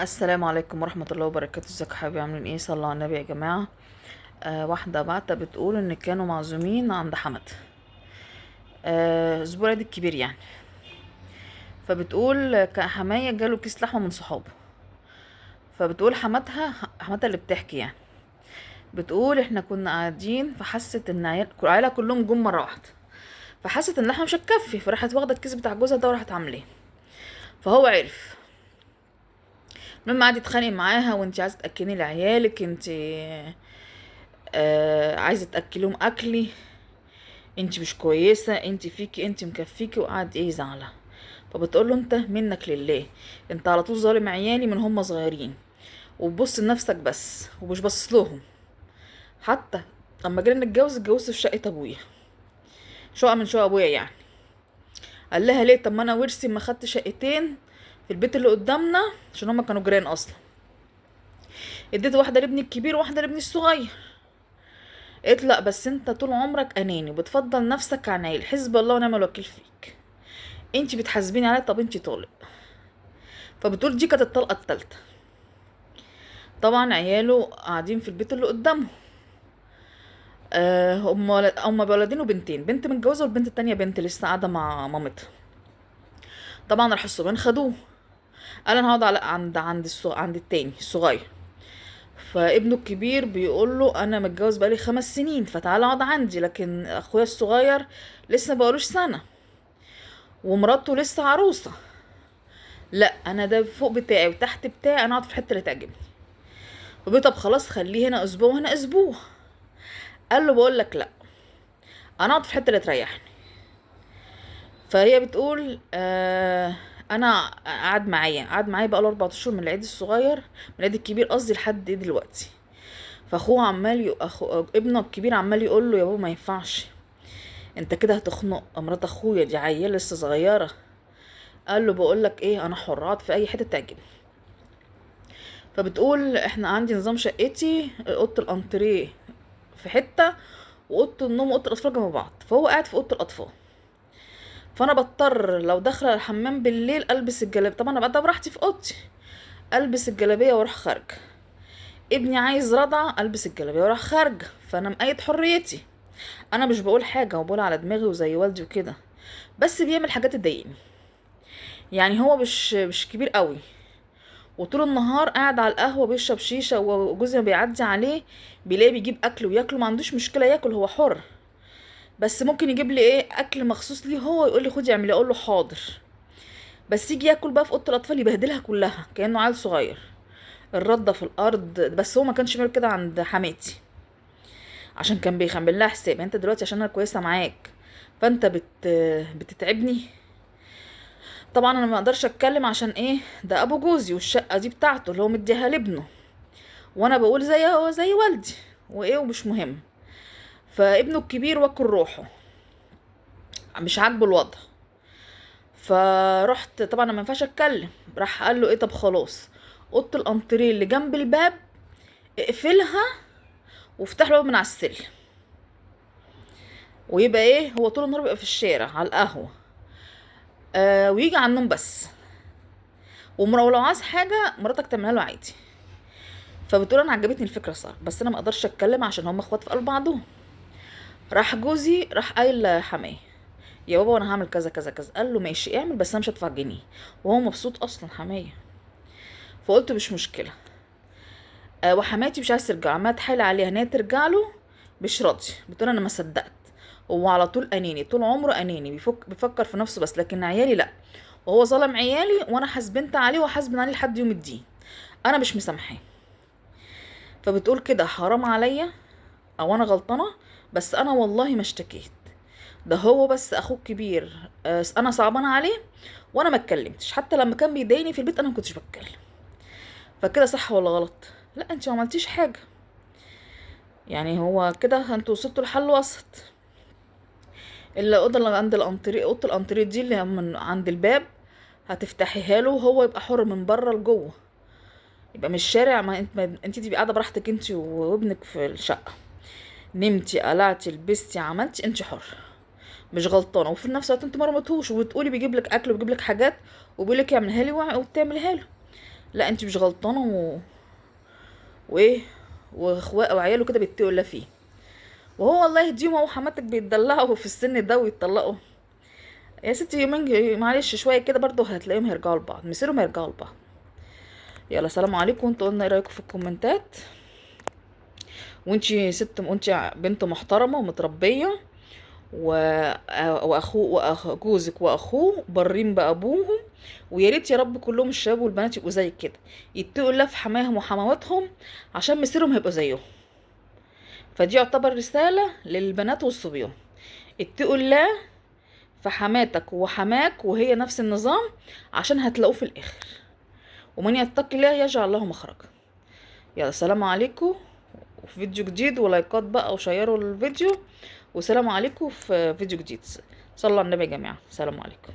السلام عليكم ورحمة الله وبركاته. ازيكم يا حبايبي؟ عاملين ايه؟ صلوا على النبي يا جماعة. واحدة بعتة بتقول ان كانوا معزومين عند حمد، اسبوع العيد الكبير يعني. فبتقول حماية جاله كيس لحمة من صحابه. فبتقول حماتها اللي بتحكي يعني، بتقول احنا كنا قاعدين فحست ان العيلة كلهم جم مرة واحدة، فحست ان اللحمة مش هتكفي، فراحت واخدة الكيس بتاع جوزها ده وراحت عاملاه. فهو عرف. المهم قعد يتخانق معاها: وانت عايزة تأكلي لعيالك؟ انت عايزة تأكلهم أكلي؟ انت مش كويسه، انت فيكي، انت مكفيكي. وقعد ايه يزعلها. فبتقول له: انت منك لله، انت على طول ظالم عيالي من هم صغيرين، وبص لنفسك بس ومش باصص لهم. حتى اما جينا نتجوز اتجوزت في شقه ابويا، شقه من شقق ابويا يعني. قال لها: ليه؟ طب ما انا ورثي ما خدت شقتين في البيت اللي قدامنا عشان هما كانوا جيران اصلا، اديت واحده لابني الكبير وواحده لابني الصغير. قلت: لا بس انت طول عمرك اناني وبتفضل نفسك عن عيل، حسب الله ونعم الوكيل فيك. انت بتحاسبيني عليا، طب انت طالق. فبتقول دي كانت الطلقة التالتة. طبعا عياله قاعدين في البيت اللي قدامه. هم بولدين وبنتين، بنت متجوزة والبنت التانية بنت لسه قاعدة مع مامتها. طبعا راح الصبيان خدوه. قال: انا هقعد على عند التاني الصغير. فابنه الكبير بيقول له: انا متجوز بقالي 5 سنين، فتعالى اقعد عندي، لكن اخويا الصغير لسه بقالوش سنة ومراته لسه عروسة. لا انا ده فوق بتاعي وتحت بتاعي، انا اقعد في الحتة اللي تعجبني. فبيه: طب خلاص خليه هنا اسبوع وهنا اسبوع. قال له: بقول لك لا، انا اقعد في الحته اللي تريحني. فهي بتقول انا قعد معايا بقى له 4 اشهر من العيد الصغير، من العيد الكبير قصدي، لحد دلوقتي. فاخوه ابنه الكبير عمال يقول له: يا بابا ما ينفعش، انت كده هتخنق مرات اخويا، دي عيله لسه صغيره. قال له: بقول لك ايه، انا حر اقعد في اي حته تعجبني. فبتقول: احنا عندي نظام شقتي، اوضه الانتريه في حته، واوضه النوم واوضه الاطفال جنب بعض، فهو قاعد في اوضه الاطفال. فانا بضطر لو داخله الحمام بالليل البس الجلابيه، طبعا انا بقى ده براحتي في اوضتي، البس الجلابيه واروح خارجه. ابني عايز رضعه، البس الجلابيه واروح خارجه. فانا مقيد حريتي. انا مش بقول حاجه وبقول على دماغي وزي والدي وكده، بس بيعمل حاجات تضايقني. يعني هو مش كبير قوي، وطول النهار قاعد على القهوه بيشرب شيشه، وجوزي ما بيعدي عليه بيلاقيه بيجيب اكل وياكله، ما عندوش مشكله ياكل، هو حر. بس ممكن يجيب لي ايه اكل مخصوص ليه هو، يقول لي خدي اعملي، اقول له حاضر. بس يجي ياكل بقى في اوضه الاطفال يبهدلها كلها كانه عيل صغير، الرده في الارض. بس هو ما كانش بيعمل كده عند حماتي، عشان كان بيخمن لها حساب: انت دلوقتي عشان انا كويسه معاك فانت بتتعبني. طبعا انا ما اقدرش اتكلم عشان ايه، ده ابو جوزي والشقه دي بتاعته اللي هو مديها لابنه، وانا بقول زي والدي وايه ومش مهم. فابنه الكبير واكل روحه، مش عاجبه الوضع. فرحت طبعا أنا ما ينفعش اتكلم، راح قال له: ايه طب خلاص، اوضه الانتريه اللي جنب الباب اقفلها وافتح له من على السلم، ويبقى ايه، هو طول النهار بيبقى في الشارع على القهوه، ويجي على النوم بس. ولو عايز حاجه مراتك تعملها له عادي. فبتقول: انا عجبتني الفكره صار، بس انا ما اقدرش اتكلم عشان هم اخوات في قلب بعضهم. راح جوزي راح قايل لحماه: يا بابا انا هعمل كذا كذا كذا. قال له: ماشي اعمل، بس انا مش هدفع جنيه. وهو مبسوط اصلا حمايه. فقلت مش مشكله. وحماتي مش عايز ترجع، عماله تحايل عليها ان هي ترجع له، مش راضي. بتقول: انا ما صدقت. هو على طول اناني، طول عمره اناني، بيفكر في نفسه بس، لكن عيالي لا. وهو ظلم عيالي وانا حاسبنت عليه وحاسبن عليه لحد يوم الدين، انا مش مسامحاه. فبتقول كده: حرام عليا او انا غلطانه، بس انا والله ما اشتكيت. ده هو بس اخوه الكبير، انا صعبانه عليه وانا ما اتكلمتش، حتى لما كان بيضايقني في البيت انا ما كنتش بتكلم. فكده صح ولا غلط؟ لا انت ما عملتيش حاجه. يعني هو كده انتوا وصلتوا لحل وسط. الاوضه اللي عند الانتريه، اوضه الانتريه دي اللي من عند الباب، هتفتحيها له وهو يبقى حر من بره لجوه، يبقى مش شارع. ما انت تبقي قاعده براحتك انت وابنك في الشقه، نمتي قلعتي لبستي عملتي، انت حر، مش غلطانه. وفي نفس الوقت انت ما رمتهوش، وبتقولي بيجيب لك اكل وبيجيب لك حاجات وبيقول لك اعملها لي وبتعملها له. لا انت مش غلطانه وايه وعياله كده بيتقوا الله فيه. وهو الله يهديهم، هو وحماتك بيتدلعوا في السن ده ويتطلقوا. يا ستي يومين معلش شويه كده برضه هتلاقيهم هيرجعوا لبعض، مصيرهم هيرجعوا لبعض. يلا سلام عليكم. انتوا قلنا ايه رايكم في الكومنتات. وانتي ست، وانتي بنت محترمه ومتربيه، جوزك واخوه برين بابوهم، ويا ريت يا رب كلهم الشباب والبنات يبقوا زي كده، يتقوا الله في حماهم وحمواتهم عشان مصيرهم هيبقوا زيهم. فدي يعتبر رساله للبنات والصبيان، اتقوا الله في حماتك وحماك وهي نفس النظام، عشان هتلاقوه في الاخر. ومن يتقي الله يجعل له مخرجا. يلا سلام عليكم، وفي فيديو جديد، ولايكات بقى وشيروا الفيديو، وسلام عليكم في فيديو جديد. صلوا على النبي يا جماعة، سلام عليكم.